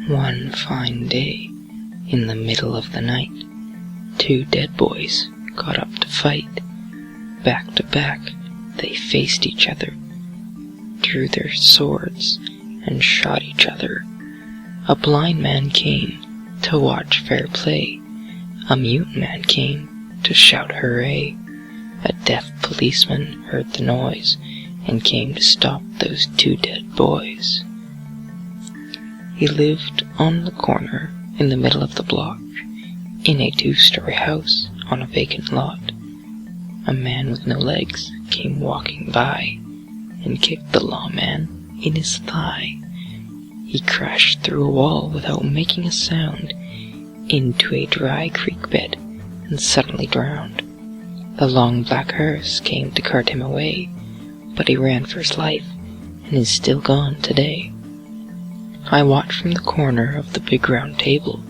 One fine day, in the middle of the night, two dead boys got up to fight. Back to back, they faced each other, drew their swords, and shot each other. A blind man came to watch fair play. A mute man came to shout hooray. A deaf policeman heard the noise and came to stop those two dead boys. He lived on the corner in the middle of the block, in a 2-story house on a vacant lot. A man with no legs came walking by and kicked the lawman in his thigh. He crashed through a wall without making a sound into a dry creek bed and suddenly drowned. The long black hearse came to cart him away, but he ran for his life and is still gone today. I watch from the corner of the big round table,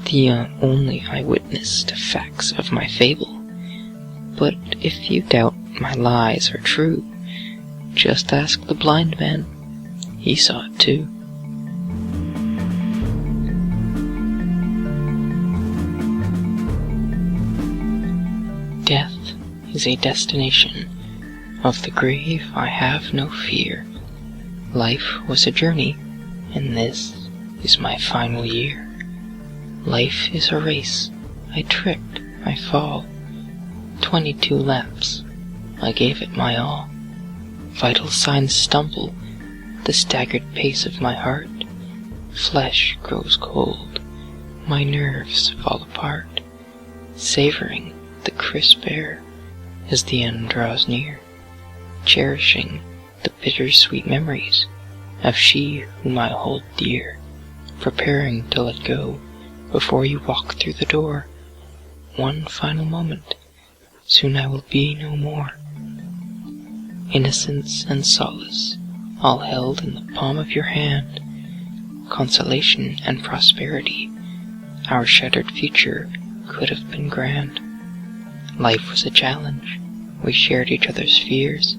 the only eyewitness to facts of my fable. But if you doubt my lies are true, just ask the blind man, he saw it too. Death is a destination. Of the grave I have no fear. Life was a journey, and this is my final year. Life is a race. I tripped, I fall. 22 laps. I gave it my all. Vital signs stumble, the staggered pace of my heart. Flesh grows cold, my nerves fall apart, savoring the crisp air as the end draws near, cherishing the bittersweet memories of she whom I hold dear, preparing to let go before you walk through the door. One final moment, soon I will be no more. Innocence and solace, all held in the palm of your hand, consolation and prosperity, our shattered future could have been grand. Life was a challenge, we shared each other's fears.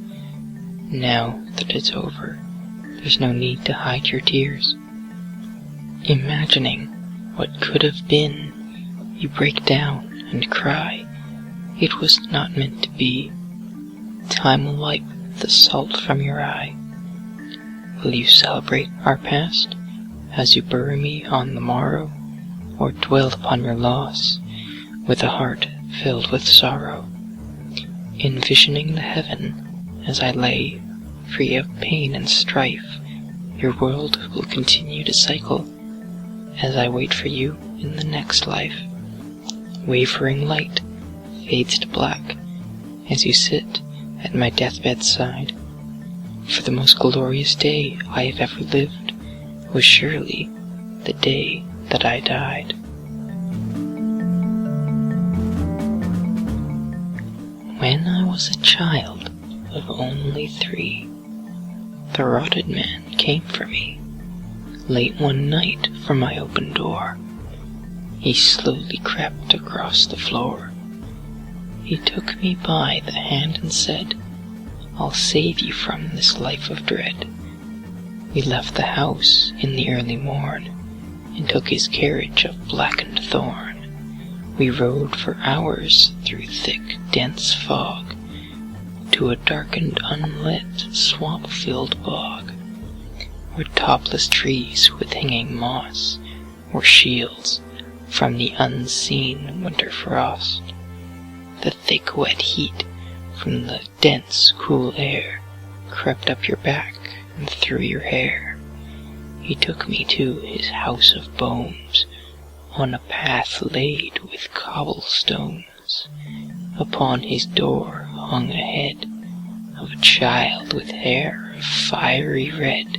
Now that it's over, there's no need to hide your tears. Imagining what could have been, you break down and cry. It was not meant to be. Time will wipe the salt from your eye. Will you celebrate our past as you bury me on the morrow, or dwell upon your loss with a heart filled with sorrow? Envisioning the heaven as I lay free of pain and strife, your world will continue to cycle as I wait for you in the next life. Wavering light fades to black as you sit at my deathbed side. For the most glorious day I have ever lived was surely the day that I died. When I was a child of only 3, the rotted man came for me. Late one night from my open door, he slowly crept across the floor. He took me by the hand and said, I'll save you from this life of dread. We left the house in the early morn and took his carriage of blackened thorn. We rode for hours through thick, dense fog to a darkened, unlit, swamp-filled bog, where topless trees with hanging moss were shields from the unseen winter frost. The thick, wet heat from the dense, cool air crept up your back and through your hair. He took me to his house of bones, on a path laid with cobblestones. Upon his door hung a head of a child with hair of fiery red.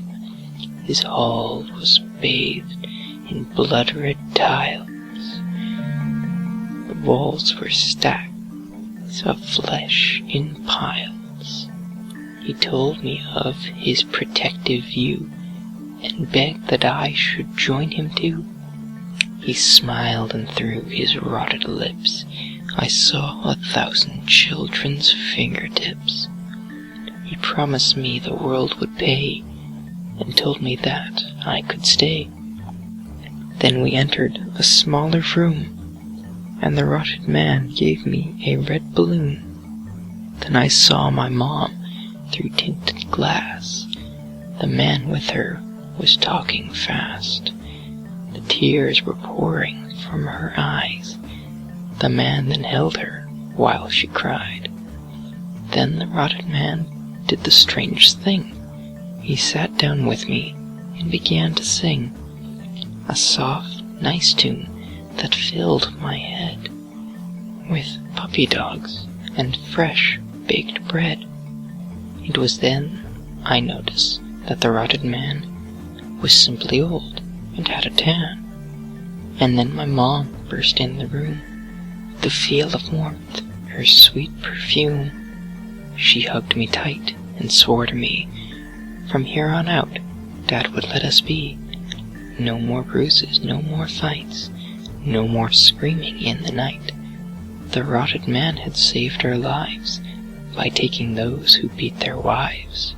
His hall was bathed in blood-red tiles. The walls were stacked of flesh in piles. He told me of his protective view and begged that I should join him too. He smiled, and through his rotted lips I saw 1,000 children's fingertips. He promised me the world would pay and told me that I could stay. Then we entered a smaller room, and the rotted man gave me a red balloon. Then I saw my mom through tinted glass. The man with her was talking fast. The tears were pouring from her eyes. The man then held her while she cried. Then the rotted man did the strange thing. He sat down with me and began to sing a soft, nice tune that filled my head with puppy dogs and fresh baked bread. It was then I noticed that the rotted man was simply old and had a tan. And then my mom burst in the room, the feel of warmth, her sweet perfume. She hugged me tight and swore to me, from here on out, Dad would let us be. No more bruises, no more fights, no more screaming in the night. The rotted man had saved our lives by taking those who beat their wives,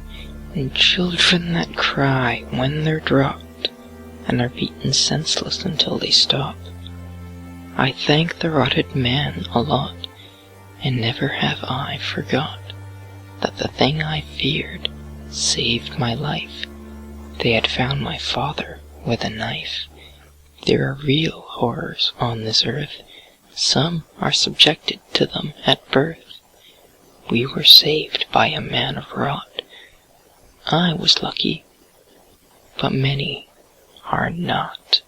and children that cry when they're dropped and are beaten senseless until they stop. I thank the rotted man a lot, and never have I forgot that the thing I feared saved my life. They had found my father with a knife. There are real horrors on this earth. Some are subjected to them at birth. We were saved by a man of rot. I was lucky, but many are not.